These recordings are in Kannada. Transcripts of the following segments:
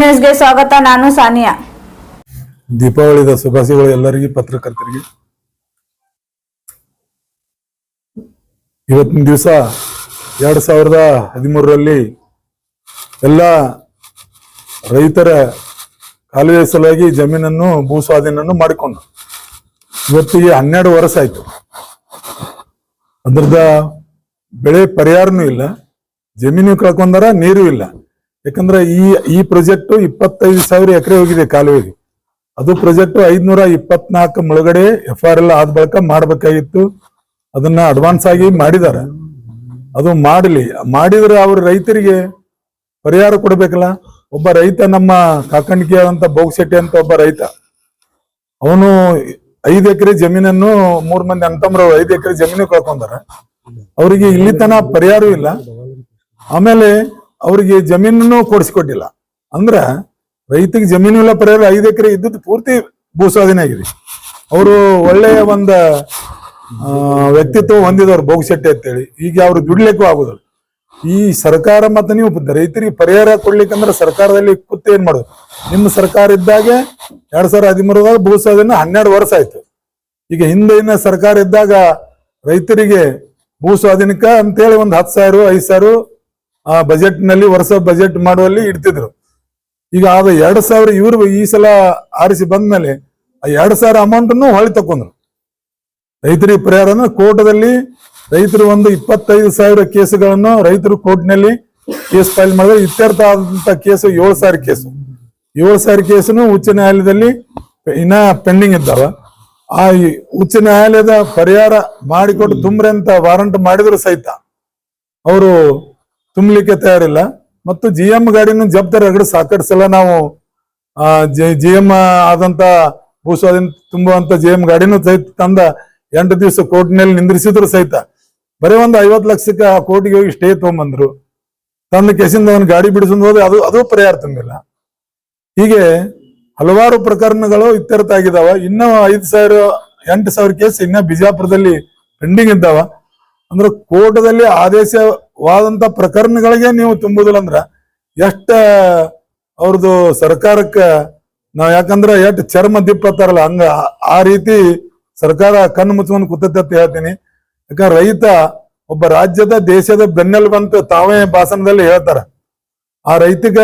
ನ್ಯೂಸ್ಗೆ ಸ್ವಾಗತ. ನಾನು ಸಾನಿಯಾ. ದೀಪಾವಳಿದ ಶುಭಾಶಯಗಳು ಎಲ್ಲರಿಗೂ, ಪತ್ರಕರ್ತರಿಗೆ. ಇವತ್ತಿನ ದಿವಸ 2013ರಲ್ಲಿ ಎಲ್ಲ ರೈತರ ಕಾಲುವೆ ಸಲುವಾಗಿ ಜಮೀನನ್ನು ಭೂ ಸ್ವಾಧೀನನ್ನು ಮಾಡಿಕೊಂಡು ಇವತ್ತಿಗೆ 12 ವರ್ಷ ಆಯ್ತು. ಅದ್ರದ ಬೆಳೆ ಪರಿಹಾರನೂ ಇಲ್ಲ, ಜಮೀನು ಕಳ್ಕೊಂಡಾರ, ನೀರು ಇಲ್ಲ. ಯಾಕಂದ್ರೆ ಈ ಪ್ರಾಜೆಕ್ಟ್ 25,000 ಎಕರೆ ಹೋಗಿದೆ ಕಾಲುವೆಗೆ. ಅದು ಪ್ರಾಜೆಕ್ಟ್ 524 ಮುಳುಗಡೆ FRL ಆದ ಬಳಿಕ ಮಾಡಬೇಕಾಗಿತ್ತು. ಅದನ್ನ ಅಡ್ವಾನ್ಸ್ ಆಗಿ ಮಾಡಿದಾರ. ಅದು ಮಾಡಿದ್ರೆ ಅವ್ರ ರೈತರಿಗೆ ಪರಿಹಾರ ಕೊಡ್ಬೇಕಲ್ಲ. ಒಬ್ಬ ರೈತ, ನಮ್ಮ ಕಾಕಣಿಕೆ ಆದಂತ ಬೋಗಶೆಟ್ಟಿ ಅಂತ ಒಬ್ಬ ರೈತ, ಅವನು 5 ಎಕರೆ ಜಮೀನನ್ನು 3 ಮಂದಿ ಅಣ್ಣತಮ್ಮರು 5 ಎಕರೆ ಜಮೀನು ಕಳ್ಕೊಂಡಾರ. ಅವರಿಗೆ ಇಲ್ಲಿ ತನ ಪರಿಹಾರ ಇಲ್ಲ. ಆಮೇಲೆ ಅವರಿಗೆ ಜಮೀನನ್ನು ಕೊಡಿಸಿಕೊಟ್ಟಿಲ್ಲ. ಅಂದ್ರ ರೈತಿಗೆ ಜಮೀನು ಇಲ್ಲ, ಪರಿಹಾರ. 5 ಎಕರೆ ಇದ್ದದ್ದು ಪೂರ್ತಿ ಭೂ ಸ್ವಾಧೀನ ಆಗಿದೆ. ಅವರು ಒಳ್ಳೆಯ ಒಂದು ವ್ಯಕ್ತಿತ್ವ ಹೊಂದಿದವ್ರು ಬೋಗಶೆಟ್ಟಿ ಅಂತೇಳಿ. ಈಗ ಅವ್ರು ದುಡ್ಲಿಕ್ಕೂ ಆಗುದಿಲ್ಲ. ಈ ಸರ್ಕಾರ ಮತ್ತೆ ನೀವು ರೈತರಿಗೆ ಪರಿಹಾರ ಕೊಡ್ಲಿಕ್ಕಂದ್ರೆ ಸರ್ಕಾರದಲ್ಲಿ ಕೂತು ಏನ್ ಮಾಡೋದು? ನಿಮ್ಮ ಸರ್ಕಾರ ಇದ್ದಾಗ 2013ದಾಗ ಭೂ ಸ್ವಾಧೀನ 12 ವರ್ಷ ಆಯ್ತು. ಈಗ ಹಿಂದಿನ ಸರ್ಕಾರ ಇದ್ದಾಗ ರೈತರಿಗೆ ಭೂ ಸ್ವಾಧೀನಕ್ಕ ಅಂತೇಳಿ ಒಂದು 10,000 5,000 ಬಜೆಟ್ ನಲ್ಲಿ ವರ್ಷ ಬಜೆಟ್ ಮಾಡುವಲ್ಲಿ ಇಡ್ತಿದ್ರು. ಈಗ ಆದ 2,000 ಇವ್ರು ಈ ಸಲ ಆರಿಸಿ ಬಂದ್ಮೇಲೆ ಆ 2,000 ಅಮೌಂಟನ್ನು ಹೊಳಿ ತಕೊಂಡ್ರು. ರೈತರಿಗೆ ಪರಿಹಾರ ಕೋರ್ಟದಲ್ಲಿ ರೈತರು ಒಂದು 25,000 ಕೇಸುಗಳನ್ನು ರೈತರು ಕೋರ್ಟ್ನಲ್ಲಿ ಕೇಸ್ ಫೈಲ್ ಮಾಡಿದ್ರೆ ಇತ್ಯರ್ಥ ಆದಂತ ಕೇಸು 7,000 ಕೇಸು. 7,000 ಕೇಸನ್ನು ಉಚ್ಚ ನ್ಯಾಯಾಲಯದಲ್ಲಿ ಇನ್ನ ಪೆಂಡಿಂಗ್ ಇದ್ದಾವ. ಆ ಉಚ್ಚ ನ್ಯಾಯಾಲಯದ ಪರಿಹಾರ ಮಾಡಿಕೊಟ್ಟು ತುಂಬ್ರೆ ಅಂತ ವಾರಂಟ್ ಮಾಡಿದ್ರು ಸಹಿತ ಅವರು ತುಂಬಲಿಕ್ಕೆ ತಯಾರಿಲ್ಲ. ಮತ್ತು GM ಗಾಡಿನ ಜಪ್ತ ರಗಡು ಸಾಕಷ್ಟು ಸಲ ನಾವು GM ಆದಂತ ಭೂ ಸ್ವಾಧೀನ ತುಂಬುವಂತ GM ಗಾಡಿನೂ ಸಹಿತ ತಂದ 8 ದಿವಸ ಕೋರ್ಟ್ನಲ್ಲಿ ನಿಂದ್ರಿಸಿದ್ರು ಸಹಿತ ಬರೀ ಒಂದು 50 ಲಕ್ಷಕ್ಕೆ ಆ ಕೋರ್ಟಿಗೆ ಹೋಗಿ ಸ್ಟೇ ತಗೊಂಬಂದ್ರು. ತಂದ ಕೇಸಿಂದ ಅವನು ಗಾಡಿ ಬಿಡಿಸೋದು ಹೋದ್ರೆ ಅದು ಪರಿಹಾರ ತುಂಬಿಲ್ಲ. ಹೀಗೆ ಹಲವಾರು ಪ್ರಕರಣಗಳು ಇತ್ಯರ್ಥ ಆಗಿದಾವ. ಇನ್ನೂ 8,000 ಕೇಸ್ ಇನ್ನ ಬಿಜಾಪುರದಲ್ಲಿ ಪೆಂಡಿಂಗ್ ಇದ್ದಾವ. ಅಂದ್ರೆ ಕೋರ್ಟದಲ್ಲಿ ಆದೇಶವಾದಂತ ಪ್ರಕರಣಗಳಿಗೆ ನೀವು ತುಂಬುದಿಲ್ಲ ಅಂದ್ರ ಎಷ್ಟ ಅವ್ರದ್ದು ಸರ್ಕಾರಕ್ಕೆ ನಾವ್, ಯಾಕಂದ್ರೆ ಎಷ್ಟು ಚರ್ಮ ದಿಪ್ಪತ್ತಾರಲ್ಲ ಹಂಗ ಆ ರೀತಿ ಸರ್ಕಾರ ಕಣ್ಣು ಮುಚ್ಕೊಂಡು ಕೂತೈತೆ ಅಂತ ಹೇಳ್ತೀನಿ. ಯಾಕಂದ್ರೆ ರೈತ ಒಬ್ಬ ರಾಜ್ಯದ ದೇಶದ ಬೆನ್ನೆಲುಬಂತ ತಾವೇ ಭಾಷಣದಲ್ಲಿ ಹೇಳ್ತಾರ. ಆ ರೈತಗ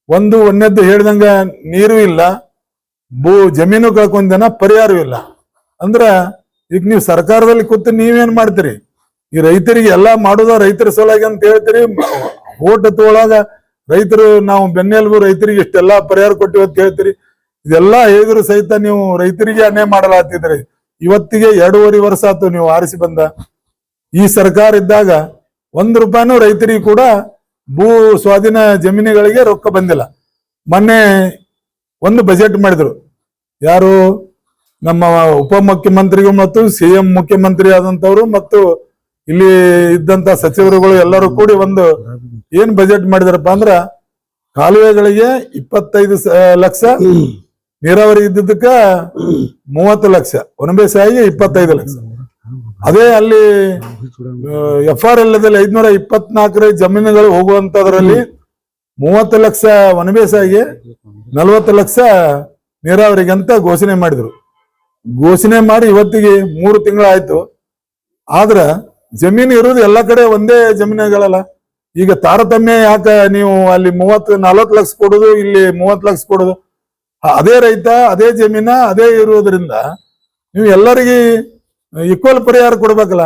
ಒಂದನೇದ್ದು ಹೇಳಿದಂಗ ನೀರು ಇಲ್ಲ, ಜಮೀನು ಕಳ್ಕೊಂಡನ, ಪರಿಹಾರವೂ ಇಲ್ಲ. ಅಂದ್ರ ಈಗ ನೀವು ಸರ್ಕಾರದಲ್ಲಿ ಕೂತು ನೀವೇನ್ ಮಾಡ್ತೀರಿ? ಈ ರೈತರಿಗೆ ಎಲ್ಲಾ ಮಾಡುದ ರೈತರ ಸಲುವಾಗಿ ಅಂತ ಹೇಳ್ತೀರಿ. ಓಟ್ ತಗೊಳಾಗ ರೈತರು ನಾವು ಬೆನ್ನೆಲುಬು, ರೈತರಿಗೆ ಇಷ್ಟೆಲ್ಲಾ ಪರಿಹಾರ ಕೊಟ್ಟಿವಿ ಅಂತ ಹೇಳ್ತೀರಿ. ಇದೆಲ್ಲಾ ಹೇಳಿದ್ರು ಸಹಿತ ನೀವು ರೈತರಿಗೆ ಅನ್ಯಾಯ ಮಾಡಲಾಗ್ತಿದ್ರಿ. ಇವತ್ತಿಗೆ 2.5 ವರ್ಷ ಆಯ್ತು ನೀವು ಆರಿಸಿ ಬಂದ. ಈ ಸರ್ಕಾರ ಇದ್ದಾಗ 1 ರೂಪಾಯಿನೂ ರೈತರಿಗೆ ಕೂಡ ಭೂ ಸ್ವಾಧೀನ ಜಮೀನುಗಳಿಗೆ ರೊಕ್ಕ ಬಂದಿಲ್ಲ. ಮೊನ್ನೆ ಒಂದು ಬಜೆಟ್ ಮಾಡಿದ್ರು. ಯಾರು? ನಮ್ಮ ಉಪಮುಖ್ಯಮಂತ್ರಿಗಳು ಮತ್ತು CM ಮುಖ್ಯಮಂತ್ರಿ ಆದಂತವ್ರು ಮತ್ತು ಇಲ್ಲಿ ಇದ್ದಂತ ಸಚಿವರುಗಳು ಎಲ್ಲರೂ ಕೂಡಿ ಒಂದು ಏನ್ ಬಜೆಟ್ ಮಾಡಿದಾರಪ್ಪ ಅಂದ್ರ, ಕಾಲುವೆಗಳಿಗೆ 25 ಲಕ್ಷ, ನೀರಾವರಿ ಇದ್ದಕ್ಕ 30 ಲಕ್ಷ, ಒಣಬೇಸಾಯಿಗೆ 25 ಲಕ್ಷ. ಅದೇ ಅಲ್ಲಿ FRL 524 ಜಮೀನುಗಳು ಹೋಗುವಂತದ್ರಲ್ಲಿ 30 ಲಕ್ಷ ಒಣಬೇಸಾಯಿಗೆ, 40 ಲಕ್ಷ ನೀರಾವರಿಗೆ ಅಂತ ಘೋಷಣೆ ಮಾಡಿದ್ರು. ಘೋಷಣೆ ಮಾಡಿ ಇವತ್ತಿಗೆ 3 ತಿಂಗಳಾಯ್ತು. ಆದ್ರ ಜಮೀನು ಇರುವುದು ಎಲ್ಲ ಕಡೆ ಒಂದೇ ಜಮೀನುಗಳಲ್ಲ. ಈಗ ತಾರತಮ್ಯ ಯಾಕೆ? ನೀವು ಅಲ್ಲಿ 40 ಲಕ್ಷ ಕೊಡುದು, ಇಲ್ಲಿ 30 ಲಕ್ಷ ಕೊಡುದು. ಅದೇ ರೈತ, ಅದೇ ಜಮೀನ, ಅದೇ ಇರುವುದರಿಂದ ನೀವು ಎಲ್ಲರಿಗೆ ಈಕ್ವಲ್ ಪರಿಹಾರ ಕೊಡ್ಬೇಕಲ್ಲ.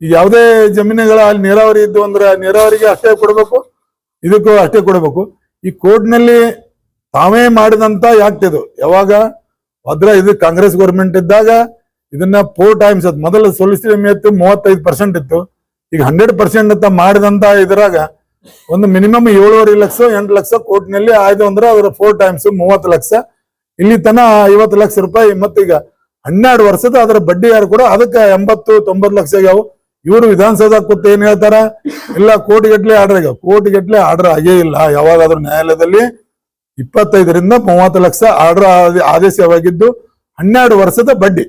ಈಗ ಯಾವುದೇ ಜಮೀನುಗಳ ಅಲ್ಲಿ ನೀರಾವರಿ ಇದ್ದು ಅಂದ್ರೆ ನೀರಾವರಿಗೆ ಅಷ್ಟೇ ಕೊಡ್ಬೇಕು, ಇದಕ್ಕೂ ಅಷ್ಟೇ ಕೊಡ್ಬೇಕು. ಈ ಕೋರ್ಟ್ನಲ್ಲಿ ತಾವೇ ಮಾಡಿದಂತ ಯಾಕ್ತಿದು ಯಾವಾಗ ಇದು ಕಾಂಗ್ರೆಸ್ ಗೌರ್ಮೆಂಟ್ ಇದ್ದಾಗ ಇದನ್ನ 4 ಟೈಮ್ಸ್ ಅದು ಮೊದಲು ಸೊಲಿಸಿಟಿ ಇತ್ತು, 35% ಇತ್ತು. ಈಗ 100% ಅಂತ ಮಾಡಿದಂತ ಇದ್ರಾಗ ಒಂದು ಮಿನಿಮಮ್ 7.5 ಲಕ್ಷ 8 ಲಕ್ಷ ಕೋರ್ಟ್ನಲ್ಲಿ ಆಯ್ತು ಅಂದ್ರೆ ಅದರ 4 ಟೈಮ್ಸ್ 30 ಲಕ್ಷ, ಇಲ್ಲಿ ತನ 50 ಲಕ್ಷ ರೂಪಾಯಿ. ಮತ್ತೀಗ 12 ವರ್ಷದ ಅದರ ಬಡ್ಡಿ ಯಾರು ಕೂಡ ಅದಕ್ಕೆ 80-90 ಲಕ್ಷ ಆಗ್ಯಾವ. ಇವರು ವಿಧಾನಸೌಧ ಕೂತ್ ಏನ್ ಹೇಳ್ತಾರ? ಇಲ್ಲ ಕೋಟಿಗಟ್ಲೆ ಆರ್ಡರ್ ಆಗ್ಯಾವ. ಕೋಟಿಗಟ್ಲೆ ಆರ್ಡರ್ ಆಗೇ ಇಲ್ಲ. ಯಾವಾಗಾದ್ರೂ ನ್ಯಾಯಾಲಯದಲ್ಲಿ 25ರಿಂದ 30 ಲಕ್ಷ ಆರ್ಡರ್ ಆದೇಶವಾಗಿದ್ದು 12 ವರ್ಷದ ಬಡ್ಡಿ.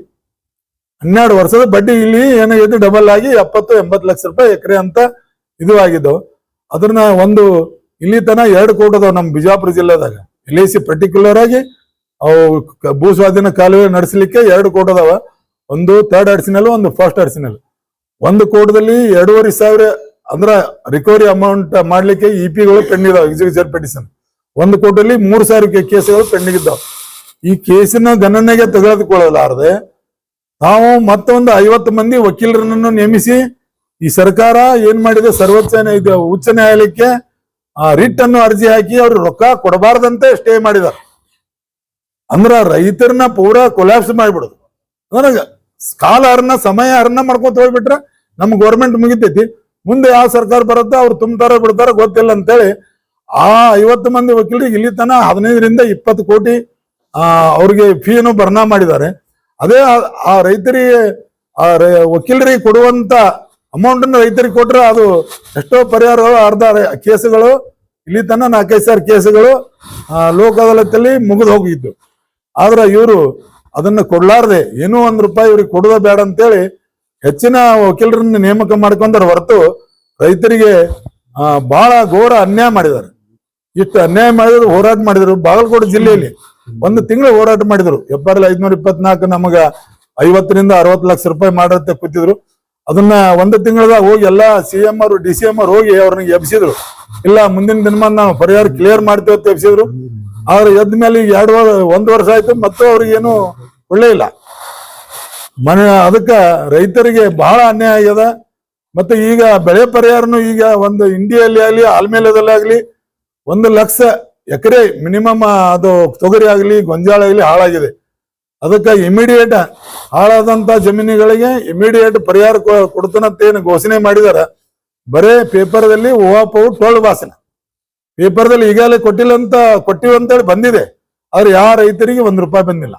12 ವರ್ಷದ ಬಡ್ಡಿ ಇಲ್ಲಿ ಏನಾಗಿದೆ, ಡಬಲ್ ಆಗಿ 70-80 ಲಕ್ಷ ರೂಪಾಯಿ ಎಕರೆ ಅಂತ ಇದು ಆಗಿದ್ದವು. ಅದನ್ನ ಒಂದು ಇಲ್ಲಿ ತನ 2 ಕೋಟಿ ಅದಾವ ನಮ್ಮ ಬಿಜಾಪುರ ಜಿಲ್ಲೆದಾಗ. LIC ಪರ್ಟಿಕ್ಯುಲರ್ ಆಗಿ ಅವು ಭೂ ಸ್ವಾಧೀನ ಕಾಲುವೆ ನಡೆಸಲಿಕ್ಕೆ 2 ಕೋಟಿ ಅದಾವ. ಒಂದು 3rd ಅಡಿಷನಲ್, ಒಂದು 1st ಅಡಿಷನಲ್. 1 ಕೋಟದಲ್ಲಿ 2,500 ಅಂದ್ರ ರಿಕವರಿ ಅಮೌಂಟ್ ಮಾಡ್ಲಿಕ್ಕೆ EPಗಳು ಪೆಂಡಿಂಗ್ ಇದಾವ, ಎಕ್ಸಿಕ್ಯೂಟಿವ್ ಪಿಟಿಷನ್. 1 ಕೋಟಿಯಲ್ಲಿ 3,000 ಕೇಸುಗಳು ಪೆಂಡಿಂಗ್ ಇದ್ದಾವ. ಈ ಕೇಸಿನ ಗಣನೆಗೆ ತೆಗೆದುಕೊಳ್ಳಲಾರದೆ ನಾವು ಮತ್ತೊಂದು 50 ಮಂದಿ ವಕೀಲರನ್ನು ನೇಮಿಸಿ ಈ ಸರ್ಕಾರ ಏನ್ ಮಾಡಿದೆ, ಉಚ್ಚ ನ್ಯಾಯಾಲಯಕ್ಕೆ ರಿಟ್ ಅನ್ನು ಅರ್ಜಿ ಹಾಕಿ ಅವ್ರು ರೊಕ್ಕ ಕೊಡಬಾರ್ದಂತೆ ಸ್ಟೇ ಮಾಡಿದಾರೆ. ಅಂದ್ರ ರೈತರನ್ನ ಪೂರಾ ಕೊಲ್ಯಾಪ್ಸ್ ಮಾಡಿಬಿಡುದು. ಅಂದ್ರೆ ಸಮಯ ಹರಣ ಮಾಡ್ಕೊತ ಹೋಗ್ಬಿಟ್ರೆ ನಮ್ ಗೌರ್ಮೆಂಟ್ ಮುಗಿತೈತಿ. ಮುಂದೆ ಯಾವ ಸರ್ಕಾರ ಬರುತ್ತೋ ಅವ್ರು ತುಂಬ್ತಾರ ಬಿಡ್ತಾರ ಗೊತ್ತಿಲ್ಲ ಅಂತೇಳಿ ಆ 50 ಮಂದಿ ವಕೀಲರಿಗೆ ಇಲ್ಲಿ ತನ 15ರಿಂದ 20 ಕೋಟಿ ಅವ್ರಿಗೆ ಫೀನು ಭರ್ನಾ ಮಾಡಿದ್ದಾರೆ. ಅದೇ ಆ ರೈತರಿಗೆ ವಕೀಲರಿಗೆ ಕೊಡುವಂತ ಅಮೌಂಟ್ ಅನ್ನು ರೈತರಿಗೆ ಕೊಟ್ರೆ ಅದು ಎಷ್ಟೋ ಪರಿಹಾರಗಳು, ಅರ್ಧ ಕೇಸುಗಳು ಇಲ್ಲಿ ತನ 4,500 ಕೇಸುಗಳು ಲೋಕ ಅದಾಲತಲ್ಲಿ ಮುಗಿದು ಹೋಗಿದ್ದು. ಆದ್ರೆ ಇವರು ಅದನ್ನ ಕೊಡ್ಲಾರ್ದೆ ಏನೋ ₹1 ಇವ್ರಿಗೆ ಕೊಡೋದ ಬೇಡ ಅಂತೇಳಿ ಹೆಚ್ಚಿನ ವಕೀಲರನ್ನ ನೇಮಕ ಮಾಡ್ಕೊಂಡ್ರ ಹೊರತು ರೈತರಿಗೆ ಬಹಳ ಘೋರ ಅನ್ಯಾಯ ಮಾಡಿದ್ದಾರೆ. ಇಷ್ಟು ಅನ್ಯಾಯ ಮಾಡಿದ್ರು, ಹೋರಾಟ ಮಾಡಿದ್ರು. ಬಾಗಲಕೋಟೆ ಜಿಲ್ಲೆಯಲ್ಲಿ 1 ತಿಂಗಳು ಹೋರಾಟ ಮಾಡಿದ್ರು. ಏಪ್ರಿಲ್ 524 ನಮಗ 50ರಿಂದ 60 ಲಕ್ಷ ರೂಪಾಯಿ ಮಾಡಿರುತ್ತೆ ಕೂತಿದ್ರು. ಅದನ್ನ 1 ತಿಂಗಳದಾಗ ಹೋಗಿ ಎಲ್ಲ CM ಅವರು DCM ಅವ್ರು ಹೋಗಿ ಅವ್ರನ್ನ ಎಬ್ಸಿದ್ರು. ಇಲ್ಲ ಮುಂದಿನ ದಿನಮಾನ ನಾವು ಪರಿಹಾರ ಕ್ಲಿಯರ್ ಮಾಡ್ತೇವೆ ಅಂತ ಎಬ್ಸಿದ್ರು. ಆದ್ರೆ ಎದ್ದ ಮೇಲೆ ಈಗ 1 ವರ್ಷ ಆಯ್ತು, ಮತ್ತು ಅವ್ರಿಗೆ ಏನು ಒಳ್ಳೆ ಇಲ್ಲ. ಅದಕ್ಕ ರೈತರಿಗೆ ಬಹಳ ಅನ್ಯಾಯ ಆಗ್ಯದ. ಮತ್ತೆ ಈಗ ಬೆಳೆ ಪರಿಹಾರನು ಈಗ ಒಂದು ಇಂಡಿಯಲ್ಲಿ ಆಗ್ಲಿ ಆಲ್ಮೇಲದಲ್ಲಿ ಆಗ್ಲಿ 1 ಲಕ್ಷ ಎಕರೆ ಮಿನಿಮಮ್ ಅದು ತೊಗರಿ ಆಗ್ಲಿ ಗೊಂಜಾಳ ಆಗ್ಲಿ ಹಾಳಾಗಿದೆ. ಅದಕ್ಕೆ ಇಮಿಡಿಯೇಟ್ ಹಾಳಾದಂತ ಜಮೀನುಗಳಿಗೆ ಇಮಿಡಿಯೇಟ್ ಪರಿಹಾರ ಕೊಡ್ತಾನಂತೇನು ಘೋಷಣೆ ಮಾಡಿದಾರ. ಬರೇ ಪೇಪರ್ದಲ್ಲಿ ಓವಾಪವು ಟೋಲ್ ಭಾಷಣ, ಪೇಪರ್ದಲ್ಲಿ ಈಗಾಗಲೇ ಕೊಟ್ಟಿವಂತೇಳಿ ಬಂದಿದೆ. ಆದ್ರೆ ಯಾವ ರೈತರಿಗೆ ₹1 ಬಂದಿಲ್ಲ.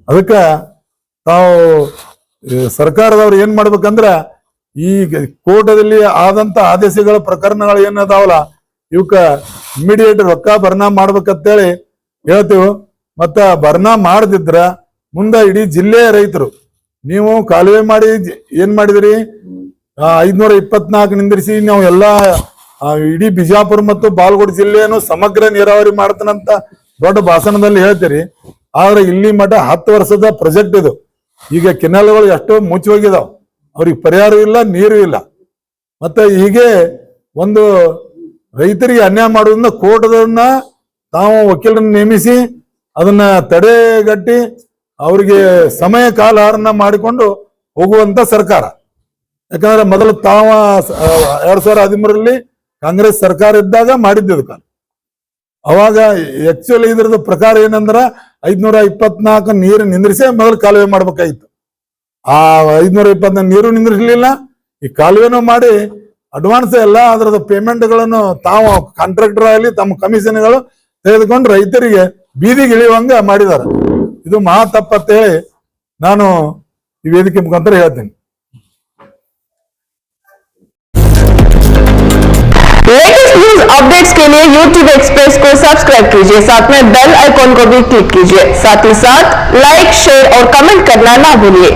ಅದಕ್ಕ ತಾವು ಸರ್ಕಾರದವ್ರು ಏನ್ ಮಾಡ್ಬೇಕಂದ್ರ ಈ ಕೋರ್ಟದಲ್ಲಿ ಆದಂತ ಆದೇಶಗಳ ಪ್ರಕರಣಗಳು ಏನದಾವಲ್ಲ ಇವಕ್ಕ ಇಮಿಡಿಯೇಟ್ ರೊಕ್ಕ ಭರ್ನಾ ಮಾಡ್ಬೇಕಂತೇಳಿ ಹೇಳ್ತೀವಿ. ಮತ್ತ ಭರ್ನಾ ಮಾಡದಿದ್ರ ಮುಂದ ಇಡೀ ಜಿಲ್ಲೆಯ ರೈತರು ನೀವು ಕಾಲುವೆ ಮಾಡಿ ಏನ್ ಮಾಡಿದಿರಿ 524 ನಿಂದಿರಿಸಿ ನಾವು ಎಲ್ಲಾ ಇಡೀ ಬಿಜಾಪುರ ಮತ್ತು ಬಾಗಲಕೋಟೆ ಜಿಲ್ಲೆಯನ್ನು ಸಮಗ್ರ ನೀರಾವರಿ ಮಾಡ್ತಾನಂತ ದೊಡ್ಡ ಭಾಷಣದಲ್ಲಿ ಹೇಳ್ತೀರಿ. ಆದ್ರೆ ಇಲ್ಲಿ ಮಠ 10 ವರ್ಷದ ಪ್ರಾಜೆಕ್ಟ್ ಇದು. ಈಗ ಕೆನಾಲ್ಗಳು ಎಷ್ಟೋ ಮುಚ್ಚಿ ಹೋಗಿದಾವ್, ಅವ್ರಿಗೆ ಪರಿಹಾರ ಇಲ್ಲ, ನೀರು ಇಲ್ಲ. ಮತ್ತೆ ಹೀಗೆ ಒಂದು ರೈತರಿಗೆ ಅನ್ಯಾಯ ಮಾಡೋದ್ರಿಂದ ಕೋರ್ಟದನ್ನ ತಾವು ವಕೀಲರನ್ನ ನೇಮಿಸಿ ಅದನ್ನ ತಡೆಗಟ್ಟಿ ಅವ್ರಿಗೆ ಸಮಯ ಕಾಲಹರಣ ಮಾಡಿಕೊಂಡು ಹೋಗುವಂತ ಸರ್ಕಾರ. ಯಾಕಂದ್ರೆ ಮೊದಲು 2013ರಲ್ಲಿ ಕಾಂಗ್ರೆಸ್ ಸರ್ಕಾರ ಇದ್ದಾಗ ಮಾಡಿದ್ದು ಕಾಲ. ಅವಾಗ ಆಕ್ಚುಲಿ ಇದ್ರದ್ದು ಪ್ರಕಾರ ಏನಂದ್ರ 524 ನೀರು ನಿಂದ್ರಿಸೇ ಮೊದಲು ಕಾಲುವೆ ಮಾಡ್ಬೇಕಾಗಿತ್ತು. ಆ 524 ನೀರು ನಿಂದ್ರಿಸಲಿಲ್ಲ. ಈ ಕಾಲುವೆನೂ ಮಾಡಿ ಅಡ್ವಾನ್ಸ್ ಎಲ್ಲ ಅದರದ ಪೇಮೆಂಟ್ಗಳನ್ನು ತಾವು ಕಾಂಟ್ರಾಕ್ಟರ್ ಆಗಲಿ ತಮ್ಮ ಕಮಿಷನ್ಗಳು ತೆಗೆದುಕೊಂಡು ರೈತರಿಗೆ ಬೀದಿಗೆ ಇಳಿಯುವಂಗ ಮಾಡಿದ್ದಾರೆ. ಇದು ಮಹಾ ತಪ್ಪಂತೇಳಿ ನಾನು ಈ ವೇದಿಕೆ ಮುಖಾಂತರ ಹೇಳ್ತೀನಿ. लेटेस्ट न्यूज अपडेट्स के लिए YouTube एक्सप्रेस को सब्सक्राइब कीजिए, साथ में बेल आइकॉन को भी क्लिक कीजिए। साथ ही साथ लाइक, शेयर और कमेंट करना ना भूलिए।